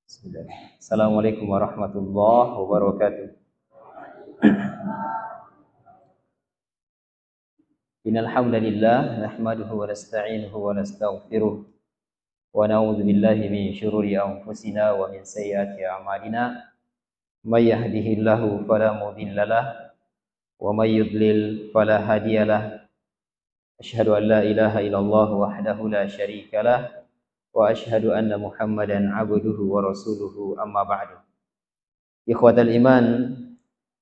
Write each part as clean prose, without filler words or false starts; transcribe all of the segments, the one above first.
Bismillah. Assalamualaikum warahmatullahi wabarakatuh. Innal hamdalillah nahmaduhu wa nasta'inuhu wa nastaghfiruh wa na'udzu billahi min syururi anfusina wa min sayyiati a'malina. May yahdihillahu fala mudhillalah wa may yudlil fala hadiyalah. Asyhadu an la ilaha illallah wahdahu la syarikalah wa asyhadu anna Muhammadan abduhu wa rasuluhu amma ba'du. Ikhwatal iman,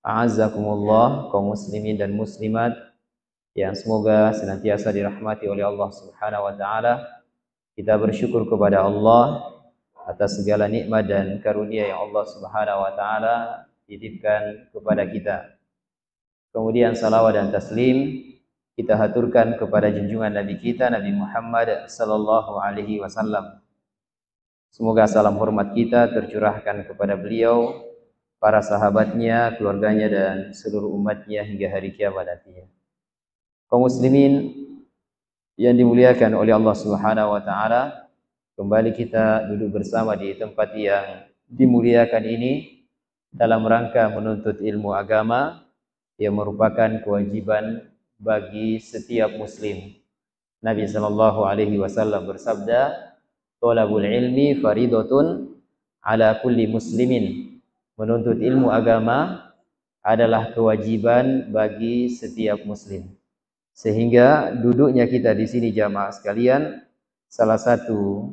a'azzakumullah, kaum muslimin dan muslimat yang semoga senantiasa dirahmati oleh Allah Subhanahu wa taala. Kita bersyukur kepada Allah atas segala nikmat dan karunia yang Allah Subhanahu wa taala titipkan kepada kita. Kemudian salawat dan taslim kita haturkan kepada junjungan Nabi kita, Nabi Muhammad sallallahu alaihi wasallam. Semoga salam hormat kita tercurahkan kepada beliau, para sahabatnya, keluarganya dan seluruh umatnya hingga hari kiamat nantinya. Kaum muslimin yang dimuliakan oleh Allah Subhanahu wa taala, kembali kita duduk bersama di tempat yang dimuliakan ini dalam rangka menuntut ilmu agama yang merupakan kewajiban bagi setiap muslim. Nabi sallallahu alaihi wasallam bersabda, "Thalabul ilmi faridatun ala kulli muslimin." Menuntut ilmu agama adalah kewajiban bagi setiap muslim. Sehingga duduknya kita di sini jamaah sekalian, salah satu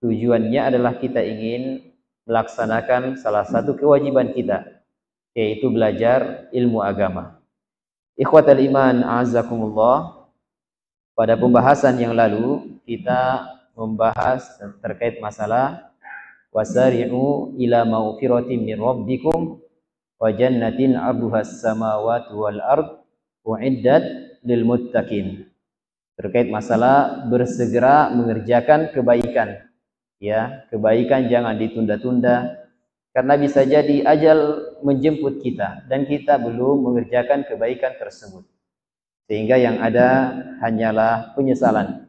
tujuannya adalah kita ingin melaksanakan salah satu kewajiban kita, yaitu belajar ilmu agama. Ikhwatal iman, a'azzakumullah. Pada pembahasan yang lalu kita membahas terkait masalah wasari'u ila maghfiratin min rabbikum wa jannatin 'arduhas samawati wal ard u'iddat lil muttaqin. Terkait masalah bersegera mengerjakan kebaikan. Ya, kebaikan jangan ditunda-tunda karena bisa jadi ajal menjemput kita dan kita belum mengerjakan kebaikan tersebut. Sehingga yang ada hanyalah penyesalan.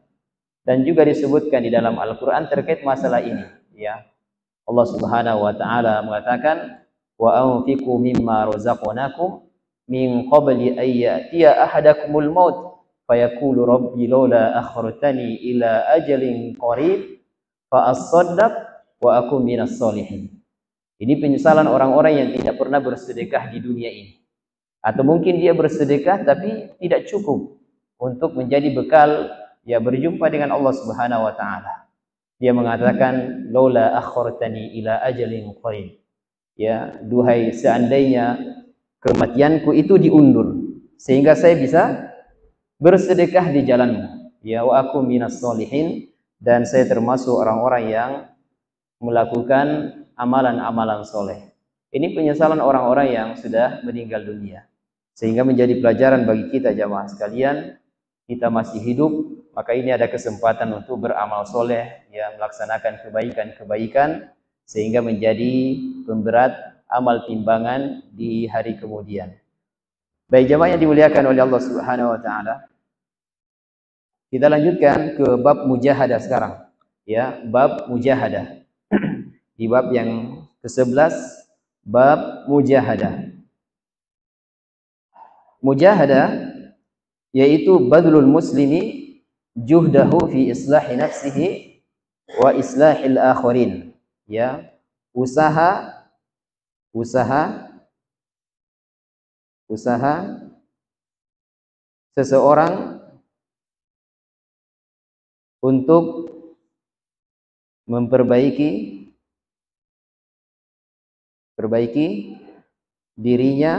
Dan juga disebutkan di dalam Al-Qur'an terkait masalah ini, ya. Allah Subhanahu wa taala mengatakan, "Wa anfiqu mimma razaqnakum min qabli ay ya'tiya ahadakumul maut fayaqulu rabbi laula akhartani ila ajalin qarib fa asaddaq wa akun minas solihin." Ini penyesalan orang-orang yang tidak pernah bersedekah di dunia ini. Atau mungkin dia bersedekah tapi tidak cukup untuk menjadi bekal ya berjumpa dengan Allah Subhanahu wa taala. Dia mengatakan laula akhartani ila ajalin qarib. Ya, duhai seandainya kematianku itu diundur sehingga saya bisa bersedekah di jalanmu. Ya, wa aku minas solihin, dan saya termasuk orang-orang yang melakukan amalan-amalan soleh. Ini penyesalan orang-orang yang sudah meninggal dunia. Sehingga menjadi pelajaran bagi kita jamaah sekalian, kita masih hidup, maka ini ada kesempatan untuk beramal soleh, ya, melaksanakan kebaikan-kebaikan, sehingga menjadi pemberat amal timbangan di hari kemudian. Baik jamaah yang dimuliakan oleh Allah Subhanahu wa taala. Kita lanjutkan ke bab mujahadah sekarang. Ya, bab mujahadah. Di bab yang ke-11, bab mujahadah. Mujahadah yaitu badlul muslimi juhdahu fi islahi nafsihi wa islahil akharin. Ya, usaha seseorang untuk memperbaiki dirinya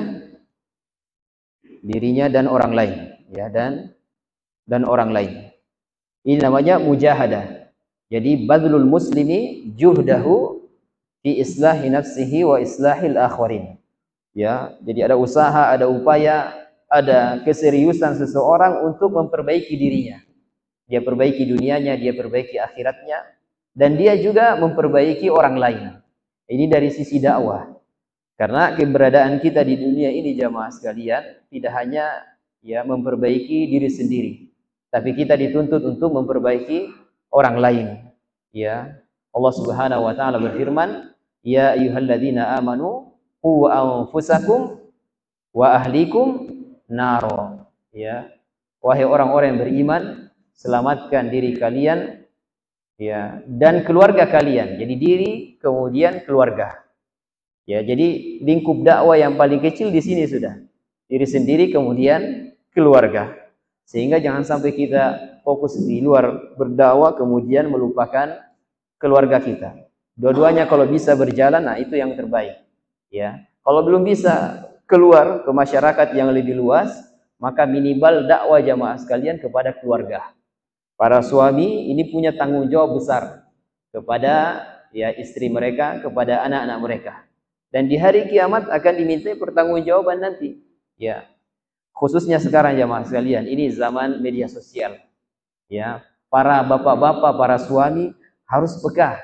dan orang lain, ya, dan orang lain. Ini namanya mujahadah. Jadi badlul muslimi juhdahu fi islahi nafsihi wa islahil akharin. Ya, jadi ada usaha, ada upaya, ada keseriusan seseorang untuk memperbaiki dirinya. Dia perbaiki dunianya, dia perbaiki akhiratnya, dan dia juga memperbaiki orang lain. Ini dari sisi dakwah. Karena keberadaan kita di dunia ini jamaah sekalian tidak hanya ya memperbaiki diri sendiri, tapi kita dituntut untuk memperbaiki orang lain. Ya, Allah Subhanahu wa taala berfirman, ya ayyuhalladzina amanu qu anfusakum wa ahlikum naro. Ya, wahai orang-orang yang beriman, selamatkan diri kalian, ya, dan keluarga kalian. Jadi diri kemudian keluarga. Ya, jadi lingkup dakwah yang paling kecil di sini sudah. Diri sendiri kemudian keluarga. Sehingga jangan sampai kita fokus di luar berdakwah kemudian melupakan keluarga kita. Dua-duanya kalau bisa berjalan, nah itu yang terbaik. Ya, kalau belum bisa keluar ke masyarakat yang lebih luas, maka minimal dakwah jamaah sekalian kepada keluarga. Para suami ini punya tanggung jawab besar kepada ya istri mereka, kepada anak-anak mereka. Dan di hari kiamat akan diminta pertanggungjawaban nanti. Ya, khususnya sekarang jamaah sekalian, ini zaman media sosial. Ya, para bapak-bapak, para suami harus peka.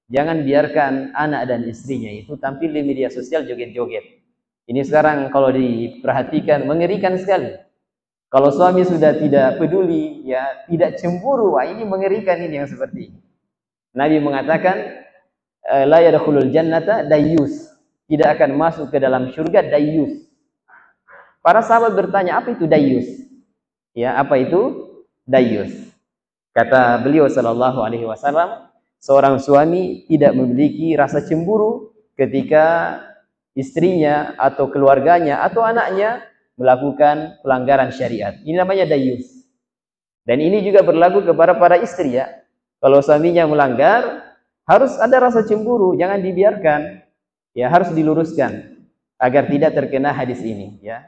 Jangan biarkan anak dan istrinya itu tampil di media sosial joget-joget. Ini sekarang kalau diperhatikan mengerikan sekali. Kalau suami sudah tidak peduli, ya tidak cemburu, wah ini mengerikan ini yang seperti ini. Nabi mengatakan, la yadkhulul jannata dayyus, tidak akan masuk ke dalam surga dayyus. Para sahabat bertanya, apa itu dayyus? Ya, apa itu dayyus? Kata beliau sallallahu alaihi wasallam, seorang suami tidak memiliki rasa cemburu ketika istrinya atau keluarganya atau anaknya melakukan pelanggaran syariat. Ini namanya dayyus. Dan ini juga berlaku kepada para istri ya. Kalau suaminya melanggar, harus ada rasa cemburu, jangan dibiarkan. Ya, harus diluruskan agar tidak terkena hadis ini ya.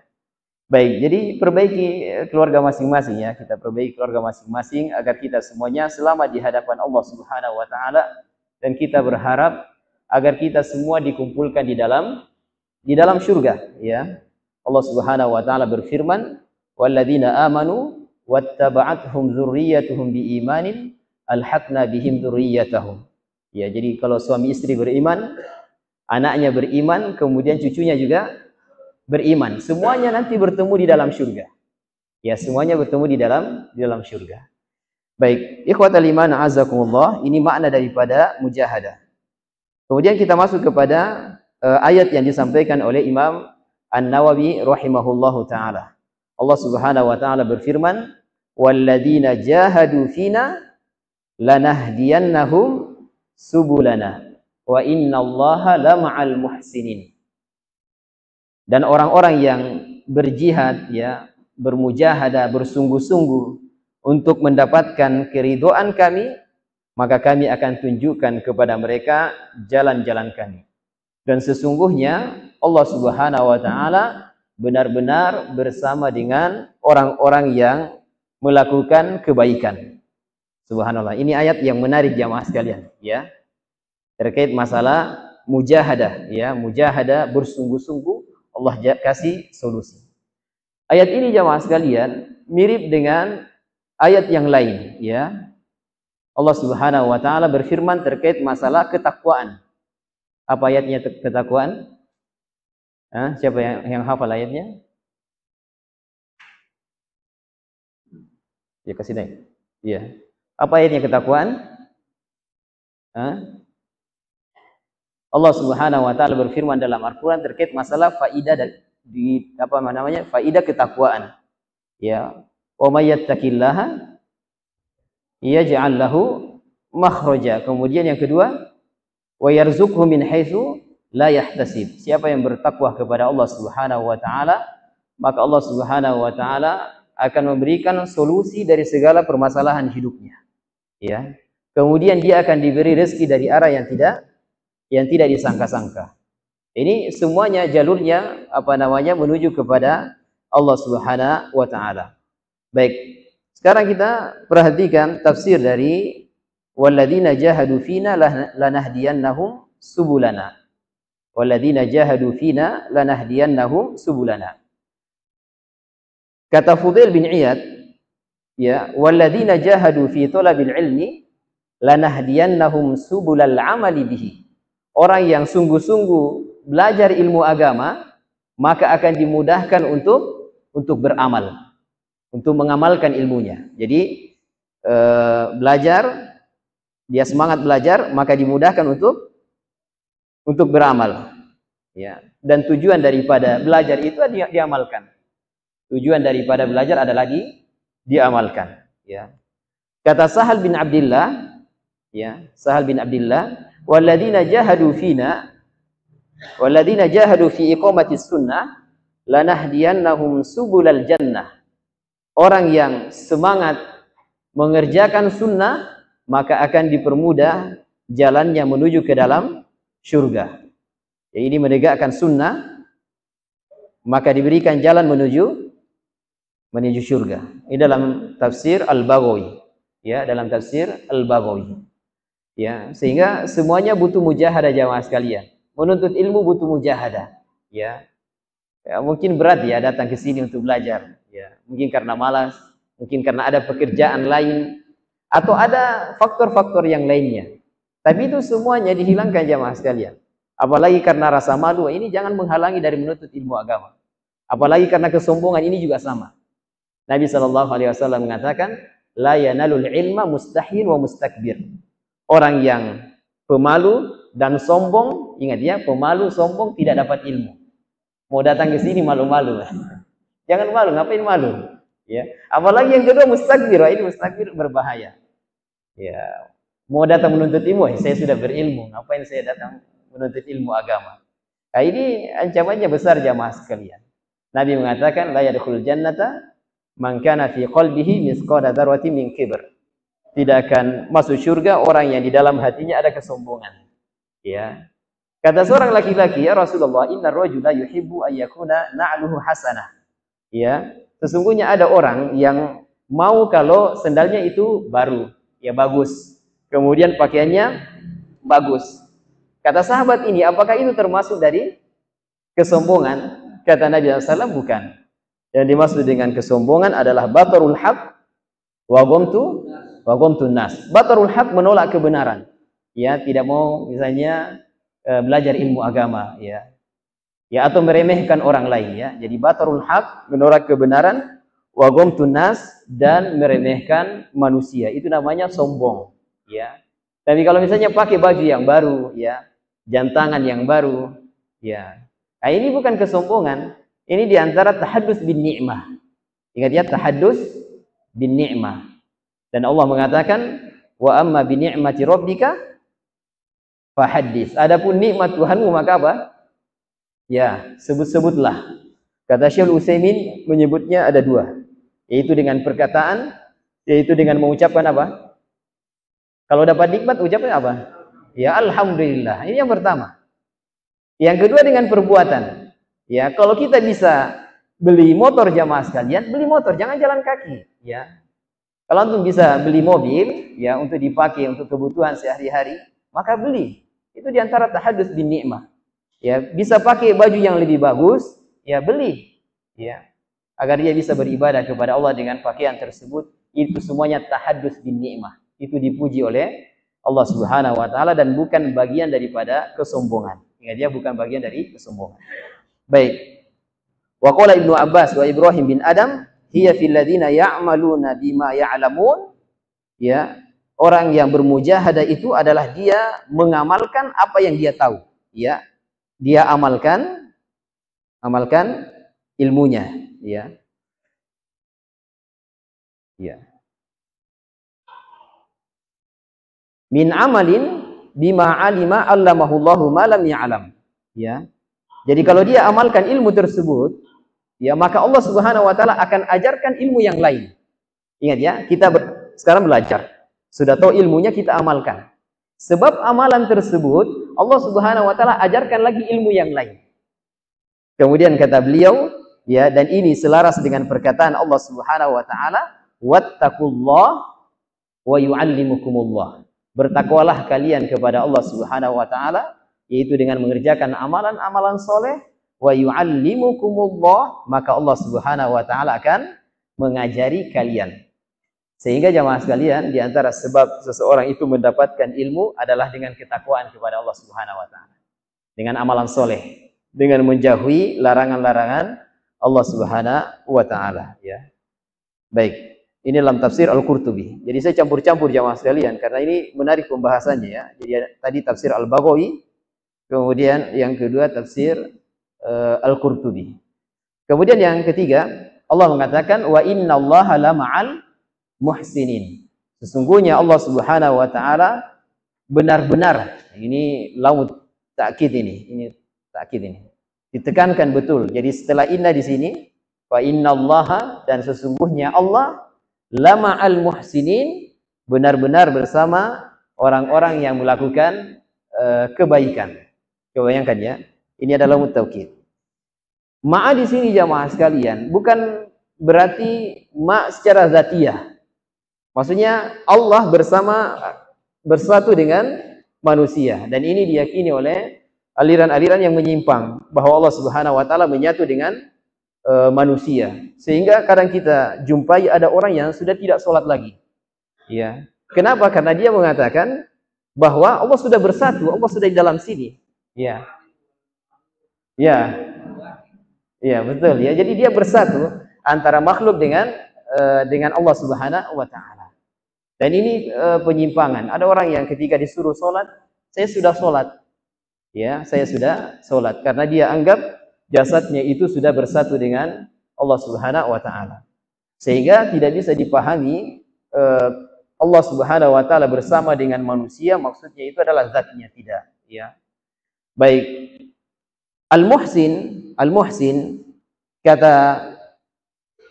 Baik, jadi perbaiki keluarga masing-masing ya. Kita perbaiki keluarga masing-masing agar kita semuanya selamat di hadapan Allah Subhanahu wa taala, dan kita berharap agar kita semua dikumpulkan di dalam surga ya. Allah Subhanahu wa taala berfirman, "Walladzina amanu wattaba'athum dzurriyyatuhum biimanin alhaqna bihim dzurriyyatahum." Ya, jadi kalau suami istri beriman, anaknya beriman, kemudian cucunya juga beriman, semuanya nanti bertemu di dalam surga. Ya, semuanya bertemu di dalam surga. Baik, ikhwatal iman azakumullah, ini makna daripada mujahadah. Kemudian kita masuk kepada ayat yang disampaikan oleh Imam An-Nawawi rahimahullahu taala. Allah Subhanahu wa taala berfirman, "Walladzina jahadu fina lanahdiyannahum subulana wa innallaha lama'al muhsinin." Dan orang-orang yang berjihad ya, bermujahadah, bersungguh-sungguh untuk mendapatkan keridhaan kami, maka kami akan tunjukkan kepada mereka jalan-jalan kami. Dan sesungguhnya Allah Subhanahu wa taala benar-benar bersama dengan orang-orang yang melakukan kebaikan. Subhanallah. Ini ayat yang menarik jamaah sekalian, ya. Terkait masalah mujahadah, ya, mujahadah bersungguh-sungguh, Allah kasih solusi. Ayat ini jamaah sekalian mirip dengan ayat yang lain, ya. Allah Subhanahu wa taala berfirman terkait masalah ketakwaan. Apa ayatnya ketakwaan? Siapa yang hafal ayatnya? Ya, kasih naik. Iya. Apa ayatnya ketakwaan? Allah Subhanahu wa taala berfirman dalam Al-Qur'an terkait masalah faidah di faidah ketakwaan. Ya. Wa may yattaqillaha yaj'al lahu makhraja. Kemudian yang kedua, wa yarzuqhu min haitsu la yahtasib. Siapa yang bertakwa kepada Allah Subhanahu wa taala, maka Allah Subhanahu wa taala akan memberikan solusi dari segala permasalahan hidupnya. Ya. Kemudian dia akan diberi rezeki dari arah yang tidak disangka-sangka. Ini semuanya jalurnya menuju kepada Allah Subhanahu wa taala. Baik. Sekarang kita perhatikan tafsir dari walladzina jahadu fina lanahdiyannahum subulana. Walladzina jahadu fina lanahdiyannahum subulana. Kata Fudail bin Iyad, ya, walladzina jahadu fi talabil ilmi lanahdiyannahum subulal amali bihi. Orang yang sungguh-sungguh belajar ilmu agama, maka akan dimudahkan untuk beramal, untuk mengamalkan ilmunya. Jadi belajar, dia semangat belajar, maka dimudahkan untuk untuk beramal. Ya, dan tujuan daripada belajar itu diamalkan. Tujuan daripada belajar adalah diamalkan. Ya. Kata Sahal bin Abdullah, ya, Sahal bin Abdullah, walladzina jahadu fina, walladzina jahadu fi iqamatis sunnah, lanahdiyannahum subulal jannah. Orang yang semangat mengerjakan sunnah, maka akan dipermudah jalannya menuju ke dalam syurga. Ya, ini menegakkan sunnah, maka diberikan jalan menuju syurga. Ini dalam tafsir Al-Baghawi. Ya, dalam tafsir Al-Baghawi. Ya, sehingga semuanya butuh mujahadah jamaah sekalian. Menuntut ilmu butuh mujahadah. Ya. Ya, mungkin berat ya datang ke sini untuk belajar. Ya, mungkin karena malas, mungkin karena ada pekerjaan lain, atau ada faktor-faktor yang lainnya. Tapi itu semuanya dihilangkan jamaah sekalian. Apalagi karena rasa malu, ini jangan menghalangi dari menuntut ilmu agama. Apalagi karena kesombongan, ini juga sama. Nabi SAW mengatakan, la yanalul ilma mustahin wa mustakbir. Orang yang pemalu dan sombong, ingat ya, pemalu, sombong tidak dapat ilmu. Mau datang ke sini malu-malu. Jangan malu, ngapain malu? Ya. Apalagi yang kedua mustakbir, ini mustakbir berbahaya. Ya. Mau datang menuntut ilmu, saya sudah berilmu, ngapain saya datang menuntut ilmu agama? Nah, ini ancamannya besar jamaah sekalian. Nabi mengatakan, la yadkhulul jannata man kana fi qalbihi misqala dzarratin min kibr. Tidak akan masuk surga orang yang di dalam hatinya ada kesombongan. Ya. Kata seorang laki-laki, ya Rasulullah, innar rajula yuhibbu an yakuna na'luhu hasanah. Ya, sesungguhnya ada orang yang mau kalau sendalnya itu baru, ya bagus. Kemudian pakaiannya bagus. Kata sahabat ini, apakah itu termasuk dari kesombongan? Kata Nabi SAW, bukan. Yang dimaksud dengan kesombongan adalah batarul haq wa ghamtun nas. Batarul haq menolak kebenaran. Ya, tidak mau misalnya belajar ilmu agama, ya. Ya, atau meremehkan orang lain, ya. Jadi batarul haq menolak kebenaran, wa ghamtun nas, dan meremehkan manusia. Itu namanya sombong, ya. Tapi kalau misalnya pakai baju yang baru, ya, jam tangan yang baru, ya. Nah, ini bukan kesombongan. Ini diantara tahaddus bin ni'mah. Ingat ya, tahaddus bin ni'mah. Dan Allah mengatakan, wa amma bi ni'mati rabbika fahaddits. Adapun nikmat Tuhanmu maka apa? Ya, sebut-sebutlah. Kata Syaikhul Utsaimin menyebutnya ada dua, yaitu dengan perkataan, yaitu dengan mengucapkan apa? Kalau dapat nikmat ucapkan apa? Ya alhamdulillah. Ini yang pertama. Yang kedua dengan perbuatan. Ya, kalau kita bisa beli motor jamaah sekalian, beli motor, jangan jalan kaki, ya. Kalau antum bisa beli mobil, ya, untuk dipakai untuk kebutuhan sehari-hari, maka beli. Itu diantara tahaddus bin ni'mah. Ya, bisa pakai baju yang lebih bagus, ya beli, ya, agar dia bisa beribadah kepada Allah dengan pakaian tersebut. Itu semuanya tahaddus bin ni'mah. Itu dipuji oleh Allah Subhanahu wa taala dan bukan bagian daripada kesombongan. Ingat ya, bukan bagian dari kesombongan. Baik. Wa qala Ibnu Abbas wa Ibrahim bin Adam, hiya fil ladzina ya'maluna bima ya'lamun. Ya, orang yang bermujahadah itu adalah dia mengamalkan apa yang dia tahu, ya. Dia amalkan ilmunya, ya. Ya. Min amalin bima alima allamahullahu ma lam ya'lam, ya. Jadi kalau dia amalkan ilmu tersebut, ya, maka Allah Subhanahu wa taala akan ajarkan ilmu yang lain. Ingat ya, kita sekarang belajar. Sudah tahu ilmunya, kita amalkan. Sebab amalan tersebut Allah Subhanahu wa taala ajarkan lagi ilmu yang lain. Kemudian kata beliau, ya, dan ini selaras dengan perkataan Allah Subhanahu wa taala, wattaqullah wa yu'allimukumullah. Bertakwalah kalian kepada Allah Subhanahu wa taala, yaitu dengan mengerjakan amalan-amalan soleh, wa yu'allimukumullah, maka Allah Subhanahu wa taala akan mengajari kalian. Sehingga jamaah sekalian, di antara sebab seseorang itu mendapatkan ilmu adalah dengan ketakwaan kepada Allah Subhanahu wa taala. Dengan amalan soleh, dengan menjauhi larangan-larangan Allah Subhanahu wa taala, ya. Baik. Ini dalam tafsir Al-Qurtubi. Jadi saya campur-campur jamaah sekalian karena ini menarik pembahasannya, ya. Jadi tadi tafsir Al-Baghawi, Kemudian yang kedua tafsir Al-Qurtubi. Kemudian yang ketiga, Allah mengatakan wa innallaha lama'al muhsinin. Sesungguhnya Allah Subhanahu wa taala benar-benar, ini laut takkid ini takkid ini. Ditekankan betul. Jadi setelah inna di sini wa innallaha, dan sesungguhnya Allah lama'al muhsinin, benar-benar bersama orang-orang yang melakukan kebaikan. Kebayangkan ya, ini adalah mutaukid. Ma'a di sini jamaah sekalian bukan berarti ma' secara zatiyah. Maksudnya Allah bersatu dengan manusia, dan ini diyakini oleh aliran-aliran yang menyimpang bahwa Allah Subhanahu wa taala menyatu dengan manusia. Sehingga kadang kita jumpai ada orang yang sudah tidak sholat lagi. Ya. Kenapa? Karena dia mengatakan bahwa Allah sudah bersatu, Allah sudah di dalam sini. Ya. Ya. Ya, betul ya. Jadi dia bersatu antara makhluk dengan Allah Subhanahu wa taala. Dan ini penyimpangan. Ada orang yang ketika disuruh sholat, saya sudah sholat. Ya, saya sudah sholat karena dia anggap jasadnya itu sudah bersatu dengan Allah Subhanahu wa taala. Sehingga tidak bisa dipahami Allah Subhanahu wa taala bersama dengan manusia, maksudnya itu adalah zatnya, tidak, ya. Baik. Al-Muhsin kata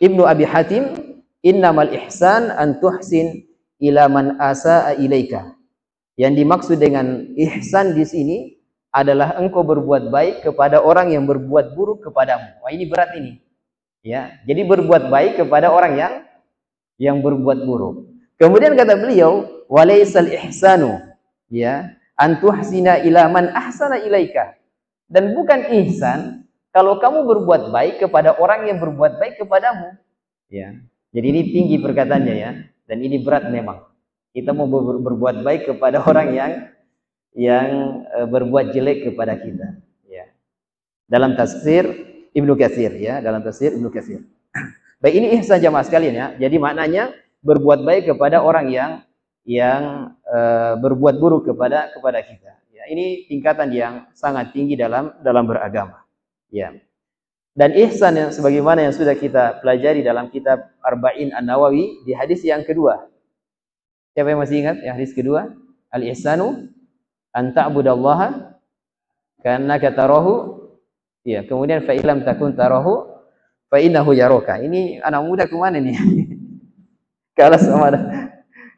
Ibnu Abi Hatim, innamal ihsan an tuhsin ila man asaa ilaika. Yang dimaksud dengan ihsan di sini adalah engkau berbuat baik kepada orang yang berbuat buruk kepadamu. Wah, ini berat ini. Ya, jadi berbuat baik kepada orang yang berbuat buruk. Kemudian kata beliau, walaisal ihsanu, ya, an tuhsina ila man ahsana ilaika. Dan bukan ihsan kalau kamu berbuat baik kepada orang yang berbuat baik kepadamu. Ya. Jadi ini tinggi perkataannya ya, dan ini berat memang. Kita mau berbuat baik kepada orang yang berbuat jelek kepada kita. Ya. Dalam tafsir Ibnu Katsir ya, dalam tafsir Ibnu Katsir. Baik, ini ihsan jamaah sekalian ya. Jadi maknanya berbuat baik kepada orang yang berbuat buruk kepada kita. Ini tingkatan yang sangat tinggi dalam beragama. Ya. Dan ihsan yang sebagaimana yang sudah kita pelajari dalam kitab Arba'in An-Nawawi di hadis yang kedua. Siapa yang masih ingat? Hadis kedua, al-ihsanu an ta'budallaha ka'annaka tarahu. Ya, kemudian fa illam takun tarahu fa innahu yaraka. Ini anak muda kemana nih? Kalah sama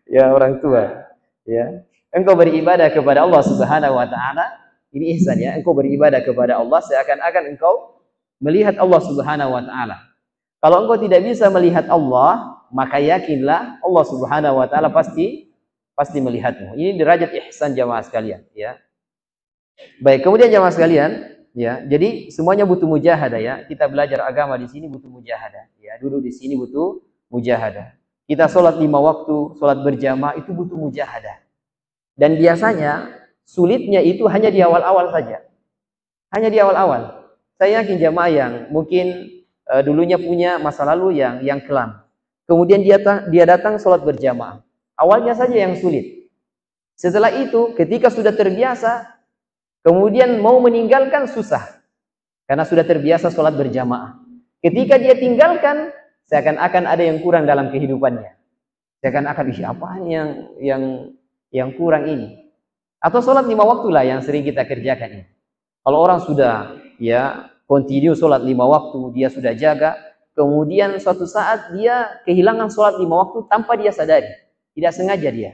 ya orang tua. Ya. Engkau beribadah kepada Allah Subhanahu wa taala, ini ihsan ya. Engkau beribadah kepada Allah seakan-akan engkau melihat Allah Subhanahu wa taala. Kalau engkau tidak bisa melihat Allah, maka yakinlah Allah Subhanahu wa taala pasti melihatmu. Ini derajat ihsan jamaah sekalian, ya. Baik, kemudian jamaah sekalian, ya. Jadi semuanya butuh mujahadah ya. Kita belajar agama di sini butuh mujahadah, ya. Duduk di sini butuh mujahadah. Kita sholat 5 waktu, sholat berjamaah itu butuh mujahadah. Dan biasanya sulitnya itu hanya di awal-awal saja. Hanya di awal-awal. Saya yakin jamaah yang mungkin dulunya punya masa lalu yang kelam. Kemudian dia datang sholat berjamaah. Awalnya saja yang sulit. Setelah itu ketika sudah terbiasa, kemudian mau meninggalkan susah. Karena sudah terbiasa sholat berjamaah. Ketika dia tinggalkan, seakan-akan ada yang kurang dalam kehidupannya. Seakan-akan apaan yang kurang ini. Atau sholat 5 waktu lah yang sering kita kerjakan ini. Kalau orang sudah ya continue sholat 5 waktu, dia sudah jaga, kemudian suatu saat dia kehilangan sholat 5 waktu tanpa dia sadari, tidak sengaja dia.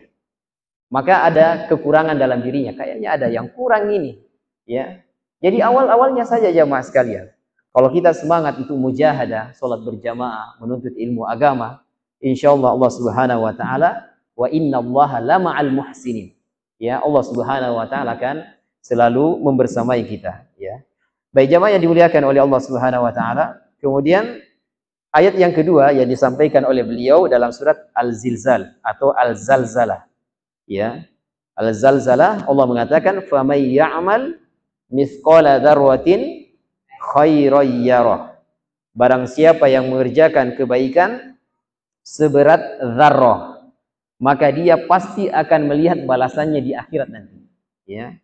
Maka ada kekurangan dalam dirinya, kayaknya ada yang kurang ini. Ya. Jadi awal-awalnya saja jamaah sekalian. Kalau kita semangat untuk mujahadah, sholat berjamaah, menuntut ilmu agama, insyaallah Allah Subhanahu wa taala wa innallaha lama'al muhsinin. Ya, Allah Subhanahu wa taala akan selalu membersamai kita, ya. Baik jamaah yang dimuliakan oleh Allah Subhanahu wa taala. Kemudian ayat yang kedua yang disampaikan oleh beliau dalam surat Al-Zilzal atau Al-Zalzalah. Ya. Al-Zalzalah Allah mengatakan famay ya'mal mithqala dzarratin khairan yarah. Barang siapa yang mengerjakan kebaikan seberat dzarrah, maka dia pasti akan melihat balasannya di akhirat nanti. Ya.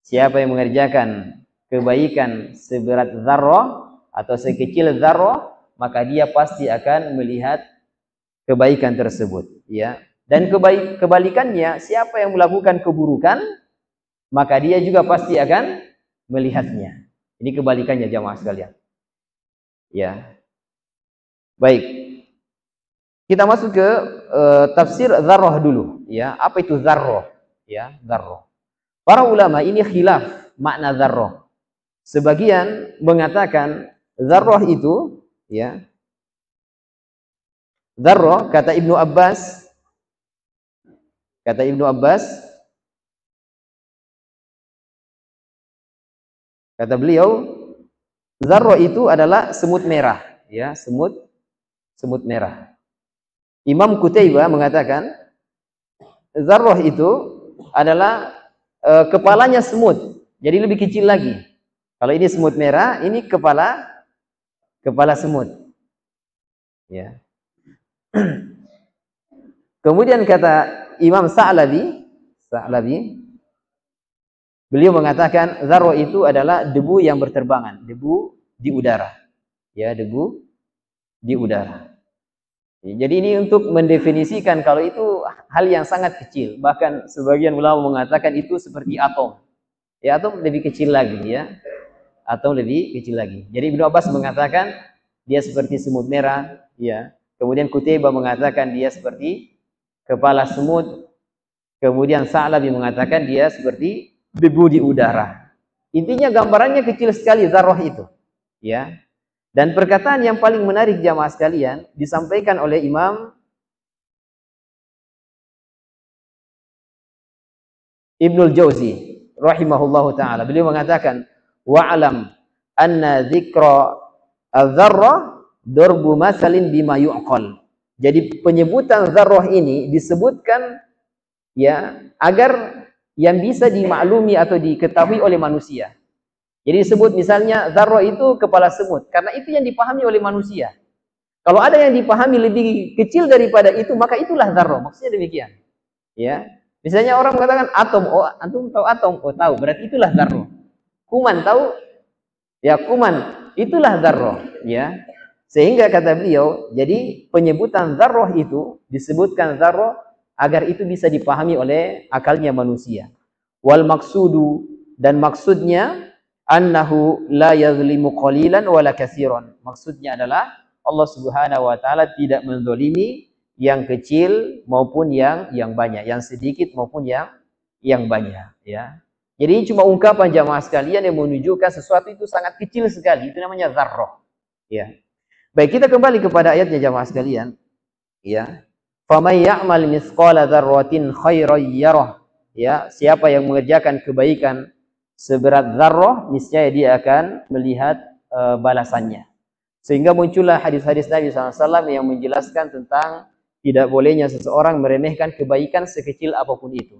Siapa yang mengerjakan kebaikan seberat dzarrah atau sekecil dzarrah, maka dia pasti akan melihat kebaikan tersebut, ya. Dan kebalikannya, siapa yang melakukan keburukan, maka dia juga pasti akan melihatnya. Ini kebalikannya jamaah sekalian. Ya. Baik. Kita masuk ke tafsir dzarrah dulu, ya. Apa itu dzarrah? Ya, dzarrah. Para ulama ini khilaf makna dzarrah. Sebagian mengatakan dzarrah itu, ya. Dzarrah kata Ibnu Abbas, kata beliau, dzarrah itu adalah semut merah, ya, semut merah. Imam Qutaibah mengatakan dzarrah itu adalah kepalanya semut, jadi lebih kecil lagi. Kalau ini semut merah, ini kepala semut. Ya. Kemudian kata Imam Sa'labi, beliau mengatakan dzarrah itu adalah debu yang berterbangan, debu di udara. Ya, debu di udara. Jadi ini untuk mendefinisikan kalau itu hal yang sangat kecil. Bahkan sebagian ulama mengatakan itu seperti atom. Ya, atom lebih kecil lagi, ya. Atom lebih kecil lagi. Jadi Ibnu Abbas mengatakan dia seperti semut merah, ya. Kemudian Qutaibah mengatakan dia seperti kepala semut. Kemudian Sa'labi mengatakan dia seperti debu di udara. Intinya gambarannya kecil sekali dzarrah itu, ya. Dan perkataan yang paling menarik jamaah sekalian disampaikan oleh Imam Ibnul Jauzi rahimahullahu taala. Beliau mengatakan, "Wa'lam anna dzikra adz-dzarrah darbu masalin bima yu'qal." Jadi penyebutan dzarrah ini disebutkan, ya, agar yang bisa dimaklumi atau diketahui oleh manusia. Jadi disebut misalnya dzarrah itu kepala semut, karena itu yang dipahami oleh manusia. Kalau ada yang dipahami lebih kecil daripada itu, maka itulah dzarrah. Maksudnya demikian. Ya. Misalnya orang mengatakan atom, oh antum tahu atom? Oh tahu, berarti itulah dzarrah. Kuman tahu? Ya, kuman, itulah dzarrah, ya. Sehingga kata beliau, jadi penyebutan dzarrah itu disebutkan dzarrah agar itu bisa dipahami oleh akalnya manusia. Wal maksudu, dan maksudnya annahu la yazlimu qalilan wala katsiran. Maksudnya adalah Allah Subhanahu wa taala tidak menzalimi yang kecil maupun yang banyak, yang sedikit maupun yang banyak, ya. Jadi ini cuma ungkapan jamaah sekalian yang menunjukkan sesuatu itu sangat kecil sekali, itu namanya dzarrah, ya. Baik, kita kembali kepada ayatnya jamaah sekalian, ya. Faman ya'mal mithqala dzarratin khairan yarah, ya, siapa yang mengerjakan kebaikan seberat dzarrah, niscaya dia akan melihat balasannya. Sehingga muncullah hadis-hadis Nabi SAW yang menjelaskan tentang tidak bolehnya seseorang meremehkan kebaikan sekecil apapun itu.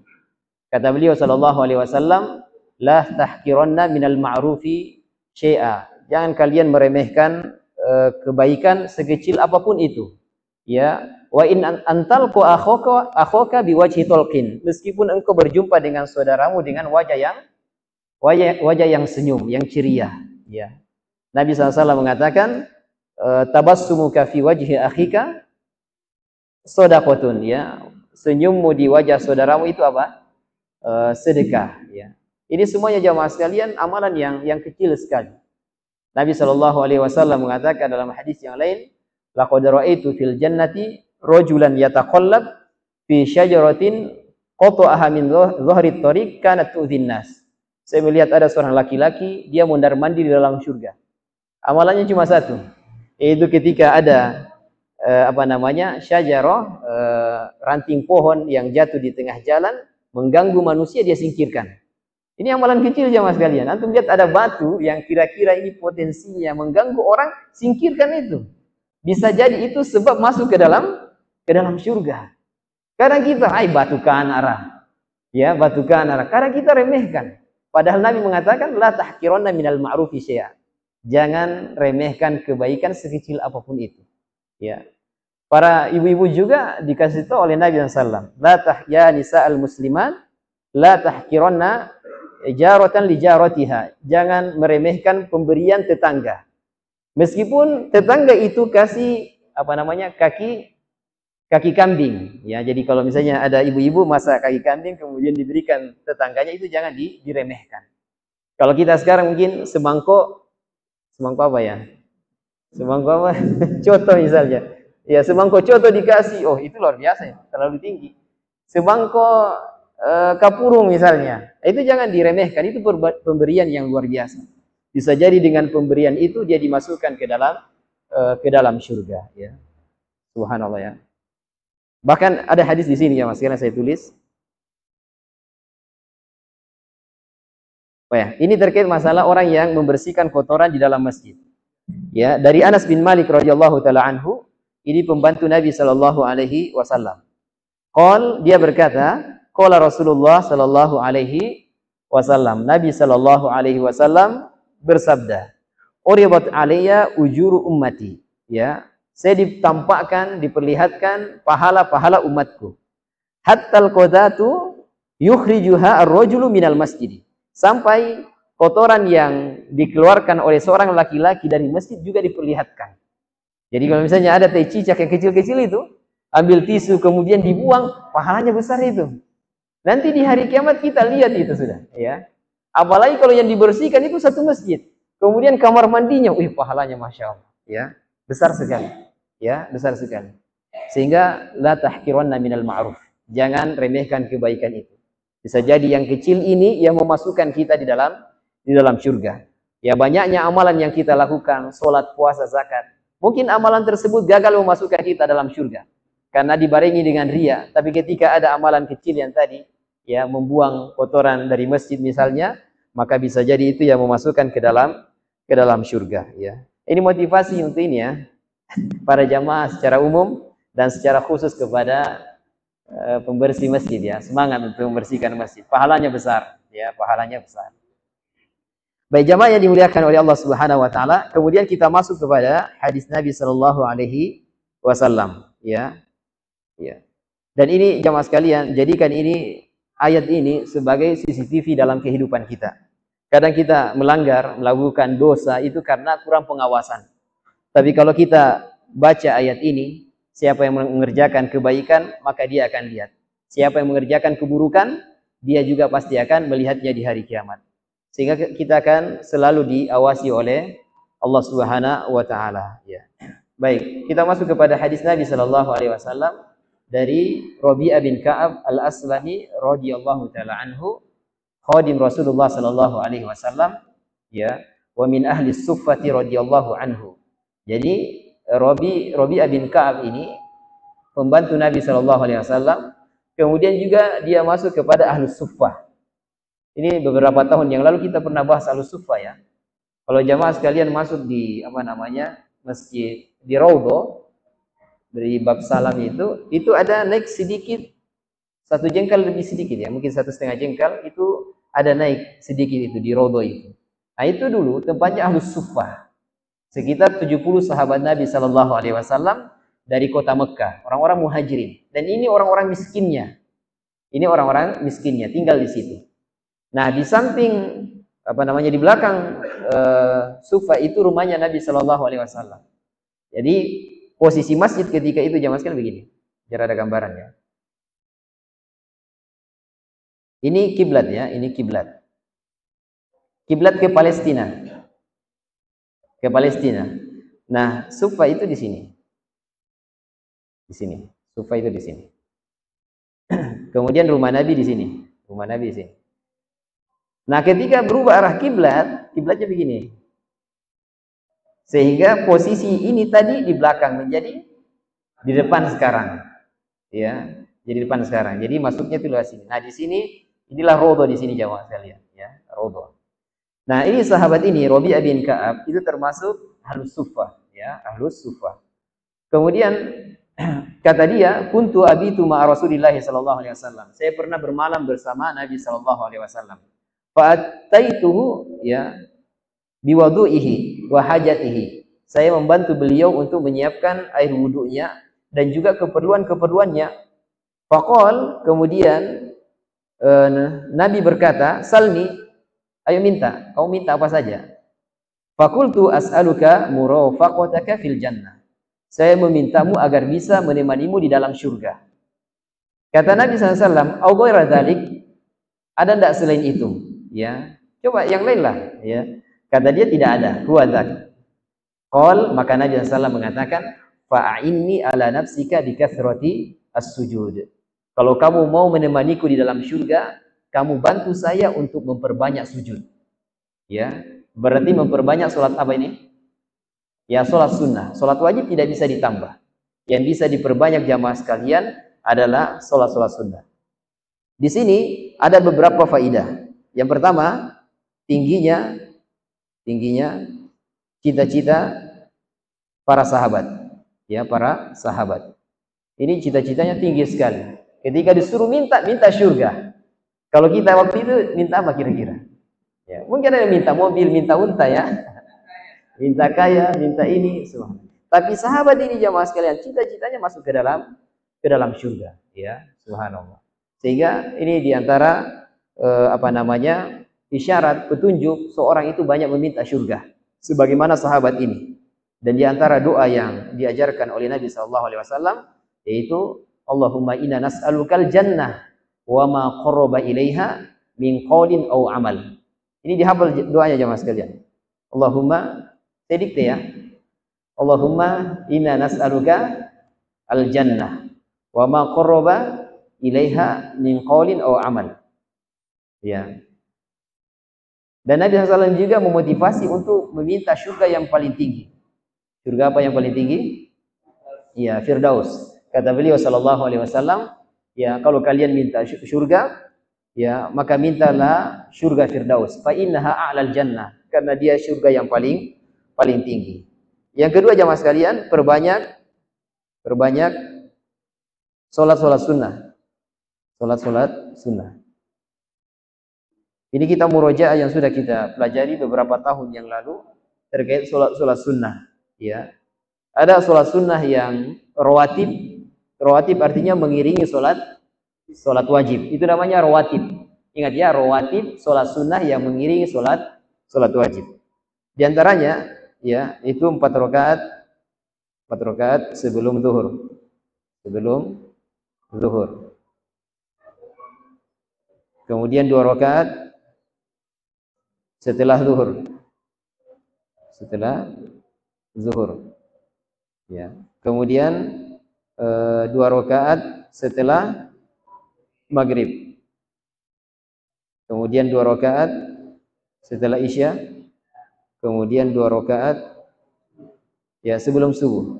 Kata beliau SAW, la tahqiranna minal ma'rufi syai'a. Jangan kalian meremehkan kebaikan sekecil apapun itu. Ya, wa in antalqu akhaka biwajhi talqin. Meskipun engkau berjumpa dengan saudaramu dengan wajah yang senyum, yang ceria, ya. Nabi SAW mengatakan, tabassumuka fi wajhi akhika shadaqatun, ya. Senyummu di wajah saudaramu itu apa? Sedekah, ya. Ini semuanya jamaah sekalian amalan yang kecil sekali. Nabi SAW mengatakan dalam hadis yang lain, laqad ra'aitu fil jannati rajulan yataqallab fi syajaratin qata'aha min dhahri thariq kanat tu'dhin nas. Saya melihat ada seorang laki-laki, dia mondar-mandir di dalam surga. Amalannya cuma satu, yaitu ketika ada syajarah, ranting pohon yang jatuh di tengah jalan mengganggu manusia, dia singkirkan. Ini amalan kecil jamaah sekalian. Antum lihat ada batu yang kira-kira ini potensinya mengganggu orang, singkirkan itu. Bisa jadi itu sebab masuk ke dalam surga. Karena kita, batu kanara. Ya, batu kanara. Karena kita remehkan. Padahal Nabi mengatakan, la tahqiranna minal ma'rufi syai'a. Jangan remehkan kebaikan sekecil apapun itu. Ya. Para ibu-ibu juga dikasih tahu oleh Nabi SAW. La ya nisa'al muslimat, la tahqiranna jaratan li jaratiha. Jangan meremehkan pemberian tetangga. Meskipun tetangga itu kasih apa namanya? kaki kambing, ya. Jadi kalau misalnya ada ibu-ibu masak kaki kambing kemudian diberikan tetangganya, itu jangan diremehkan. Kalau kita sekarang mungkin semangkok apa ya? Semangkok apa? Coto misalnya. Ya, semangkok coto dikasih, oh itu luar biasa ya, terlalu tinggi. Semangkok kapurung misalnya, itu jangan diremehkan, itu pemberian yang luar biasa. Bisa jadi dengan pemberian itu dia dimasukkan ke dalam surga, ya. Subhanallah, ya. Bahkan ada hadis di sini ya Mas, sekarang saya tulis. Oh ya, ini terkait masalah orang yang membersihkan kotoran di dalam masjid. Ya, dari Anas bin Malik radhiyallahu taala anhu, ini pembantu Nabi sallallahu alaihi wasallam. Dia berkata, qala Rasulullah sallallahu alaihi wasallam. Nabi sallallahu alaihi wasallam bersabda, "Uribat alayya ujuru ummati." Ya, saya ditampakkan, diperlihatkan pahala-pahala umatku. Hattal qadatu yukhrijuha ar-rajulu minal masjid. Sampai kotoran yang dikeluarkan oleh seorang laki-laki dari masjid juga diperlihatkan. Jadi kalau misalnya ada teh cicak yang kecil-kecil itu, ambil tisu kemudian dibuang, pahalanya besar itu. Nanti di hari kiamat kita lihat itu sudah, ya. Apalagi kalau yang dibersihkan itu satu masjid. Kemudian kamar mandinya, pahalanya Masya Allah, ya. Besar sekali. Ya, besar sekali. Sehingga la tahqiranna minal ma'ruf. Jangan remehkan kebaikan itu. Bisa jadi yang kecil ini yang memasukkan kita di dalam surga. Ya, banyaknya amalan yang kita lakukan, sholat, puasa, zakat. Mungkin amalan tersebut gagal memasukkan kita dalam surga karena dibarengi dengan riya. Tapi ketika ada amalan kecil yang tadi, ya, membuang kotoran dari masjid misalnya, maka bisa jadi itu yang memasukkan ke dalam surga, ya. Ini motivasi untuk ini, ya, para jamaah secara umum dan secara khusus kepada pembersih masjid, ya. Semangat untuk membersihkan masjid. Pahalanya besar, ya, pahalanya besar. Baik jamaah yang dimuliakan oleh Allah Subhanahu wa taala, kemudian kita masuk kepada hadis Nabi sallallahu alaihi wasallam, ya. Ya. Dan ini jamaah sekalian, jadikan ini ayat ini sebagai CCTV dalam kehidupan kita. Kadang kita melanggar, melakukan dosa itu karena kurang pengawasan. Tapi kalau kita baca ayat ini, siapa yang mengerjakan kebaikan, maka dia akan lihat. Siapa yang mengerjakan keburukan, dia juga pasti akan melihatnya di hari kiamat. Sehingga kita akan selalu diawasi oleh Allah Subhanahu wa taala, ya. Baik, kita masuk kepada hadis Nabi sallallahu alaihi wasallam dari Rabi'ah bin Ka'ab Al-Aslami radhiyallahu taala anhu, khadim Rasulullah sallallahu alaihi wasallam, ya, wa min ahli suffati radhiyallahu anhu. Jadi Rabi'ah bin Ka'ab ini pembantu Nabi sallallahu alaihi wasallam, kemudian juga dia masuk kepada ahlus suffah. Ini beberapa tahun yang lalu kita pernah bahas ahlus suffah, ya. Kalau jamaah sekalian masuk di masjid di Raudhah dari bab salam itu ada naik sedikit, 1 jengkal lebih sedikit, ya, mungkin 1,5 jengkal itu ada naik sedikit itu di Raudhah itu. Nah, itu dulu tempatnya ahlus suffah. Sekitar 70 sahabat Nabi sallallahu alaihi wasallam dari kota Mekah, orang-orang muhajirin. Dan ini orang-orang miskinnya. Ini orang-orang miskinnya tinggal di situ. Nah, di samping di belakang suffah itu rumahnya Nabi sallallahu alaihi wasallam. Jadi posisi masjid ketika itu jamaah sekalian begini. Biar ada gambarannya. Ini kiblat, ya, ini kiblat. Kiblat ke Palestina. Ke Palestina. Nah, suffah itu di sini. Di sini. Suffah itu di sini. Kemudian rumah Nabi di sini. Rumah Nabi di sini. Nah, ketika berubah arah kiblat, kiblatnya begini. Sehingga posisi ini tadi di belakang menjadi di depan sekarang. Ya, jadi depan sekarang. Jadi masuknya itu lewat sini. Nah, di sini inilah Raudhah di sini jamaah sekalian, ya, Raudhah. Nah, ini sahabat ini Rabi'ah bin Ka'ab itu termasuk ahlus suffah, ya, ahlus suffah. Kemudian kata dia, kuntu abitu ma'a Rasulillah sallallahu alaihi wasallam. Saya pernah bermalam bersama Nabi sallallahu alaihi wasallam. Fa'ataituhu, ya, biwadu'ihi wa hajatihi. Saya membantu beliau untuk menyiapkan air wudunya dan juga keperluan-keperluannya. Faqal, kemudian Nabi berkata, salni, Ayo minta, kamu minta apa saja. Fakultu as'aluka murafaqataka fil jannah. Saya memintamu agar bisa menemanimu di dalam surga. Kata Nabi SAW, au ghaira dzalik, ada enggak selain itu? Ya, coba yang lain lah. Ya, kata dia tidak ada. Huwa dzak. Qal, maka Nabi SAW mengatakan, fa'inni ala nafsika bikathrati as-sujud. Kalau kamu mau menemaniku di dalam surga, kamu bantu saya untuk memperbanyak sujud. Ya, berarti memperbanyak sholat apa ini? Ya, sholat sunnah. Sholat wajib tidak bisa ditambah. Yang bisa diperbanyak jamaah sekalian adalah sholat-sholat sunnah. Di sini ada beberapa faidah. Yang pertama, tingginya cita-cita para sahabat. Ya, para sahabat. Ini cita-citanya tinggi sekali. Ketika disuruh minta surga. Kalau kita waktu itu minta apa kira-kira? Ya, mungkin ada yang minta mobil, minta unta ya. Minta kaya, minta ini, semua. Tapi sahabat ini jamaah sekalian, cita-citanya masuk ke dalam surga, ya, subhanallah. Sehingga ini diantara isyarat petunjuk seorang itu banyak meminta surga, sebagaimana sahabat ini. Dan diantara doa yang diajarkan oleh Nabi SAW yaitu Allahumma inna nas'alukal jannah wa ma qarraba ilaiha min qaulin aw amal. Ini dihafal doanya jamaah sekalian. Allahumma, saya dikte ya. Allahumma inna nas'aluka al-jannah wa ma qarraba ilaiha min qaulin aw amal. Ya. Dan Nabi SAW juga memotivasi untuk meminta surga yang paling tinggi. Surga apa yang paling tinggi? Ya, Firdaus. Kata beliau sallallahu alaihi wasallam, ya, kalau kalian minta surga, ya, maka mintalah surga Firdaus. Fa innaha a'lal jannah, karena dia surga yang paling tinggi. Yang kedua jamaah sekalian, perbanyak salat sunnah. Salat sunnah. Ini kita murojaah yang sudah kita pelajari beberapa tahun yang lalu terkait salat sunnah, ya. Ada salat sunnah yang rawatib. Rawatib artinya mengiringi salat wajib. Itu namanya rawatib. Ingat ya, rawatib salat sunnah yang mengiringi salat wajib. Di antaranya ya, itu 4 rakaat sebelum zuhur. Kemudian 2 rakaat setelah zuhur. Ya. Kemudian 2 rakaat setelah maghrib. Kemudian 2 rakaat setelah isya. Kemudian 2 rakaat ya sebelum subuh.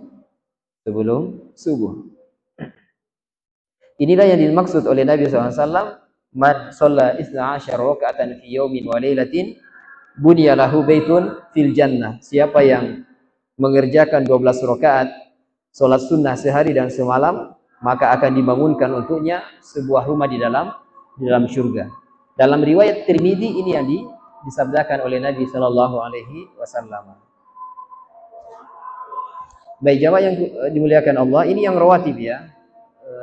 Inilah yang dimaksud oleh Nabi SAW. Man shalla 12 rakaatan fi yaumin wa lailatin bunya lahu baitun fil jannah. Siapa yang mengerjakan 12 rakaat salat sunnah sehari dan semalam, maka akan dibangunkan untuknya sebuah rumah di dalam surga. Dalam riwayat Tirmidzi ini yang disabdakan oleh Nabi sallallahu alaihi wasallam. Baik jamaah yang dimuliakan Allah, ini yang rawatib ya.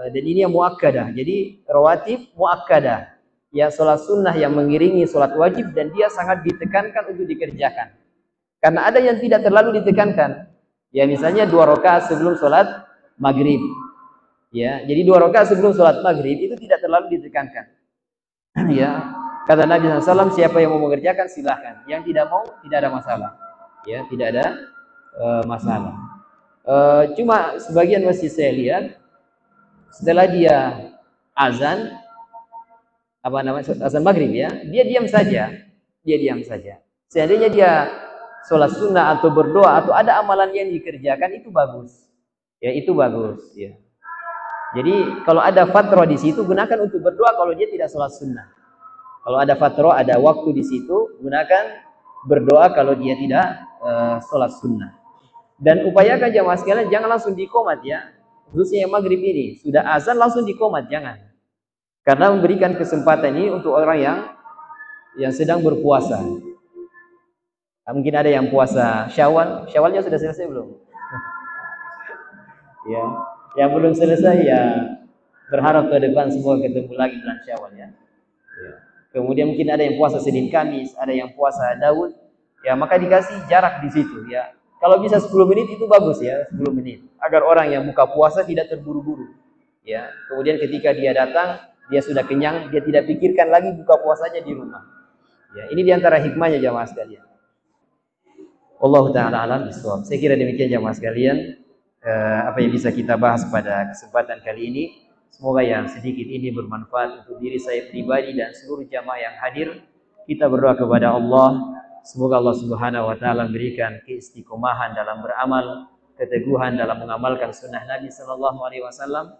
Dan ini yang muakkadah. Jadi rawatib muakkadah. Ya, salat sunnah yang mengiringi salat wajib dan dia sangat ditekankan untuk dikerjakan. Karena ada yang tidak terlalu ditekankan. Ya, misalnya 2 rakaat sebelum salat maghrib. Ya, jadi 2 rakaat sebelum salat maghrib itu tidak terlalu ditekankan. Ya, kata Nabi SAW, siapa yang mau mengerjakan silahkan. Yang tidak mau tidak ada masalah. Ya, tidak ada masalah. Cuma sebagian masih saya lihat setelah dia azan azan maghrib ya, dia diam saja. Seandainya dia sholat sunnah atau berdoa atau ada amalan yang dikerjakan itu bagus. Ya, itu bagus ya. Jadi kalau ada fatrah di situ gunakan untuk berdoa kalau dia tidak sholat sunnah. Kalau ada fatrah, ada waktu di situ, gunakan berdoa kalau dia tidak sholat sunnah. Dan upayakan jamaah sekalian jangan langsung dikomat ya. Khususnya yang maghrib ini sudah azan langsung dikomat, jangan. Karena memberikan kesempatan ini untuk orang yang sedang berpuasa. Mungkin ada yang puasa Syawalnya sudah selesai belum? Ya, yang belum selesai ya berharap ke depan semua ketemu lagi bulan Syawal ya. kemudian mungkin ada yang puasa Senin Kamis, ada yang puasa Daud, ya maka dikasih jarak di situ ya. Kalau bisa 10 menit itu bagus ya, 10 menit. Agar orang yang buka puasa tidak terburu-buru. Ya, kemudian ketika dia datang, dia sudah kenyang, dia tidak pikirkan lagi buka puasanya di rumah. Ya, ini diantara hikmahnya jamaah sekalian. Allah taala alam bisawab. Saya kira demikian jamaah sekalian apa yang bisa kita bahas pada kesempatan kali ini. Semoga yang sedikit ini bermanfaat untuk diri saya pribadi dan seluruh jamaah yang hadir. Kita berdoa kepada Allah, semoga Allah Subhanahu wa taala memberikan keistiqomahan dalam beramal, keteguhan dalam mengamalkan sunnah Nabi sallallahu alaihi wasallam,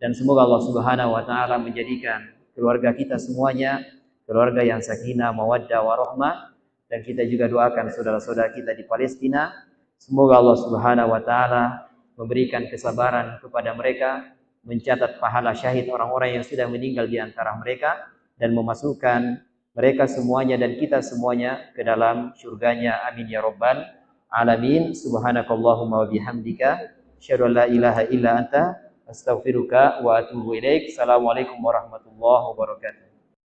dan semoga Allah Subhanahu wa taala menjadikan keluarga kita semuanya keluarga yang sakinah, mawaddah, warahmah. Dan kita juga doakan saudara-saudara kita di Palestina, semoga Allah Subhanahu wa taala memberikan kesabaran kepada mereka, mencatat pahala syahid orang-orang yang sudah meninggal di antara mereka, dan memasukkan mereka semuanya dan kita semuanya ke dalam surganya. Amin ya rabbal alamin. Subhanakallahumma wa bihamdika, asyhadu an la ilaha illa anta, astaghfiruka wa atubu ilaik. Assalamualaikum warahmatullahi wabarakatuh.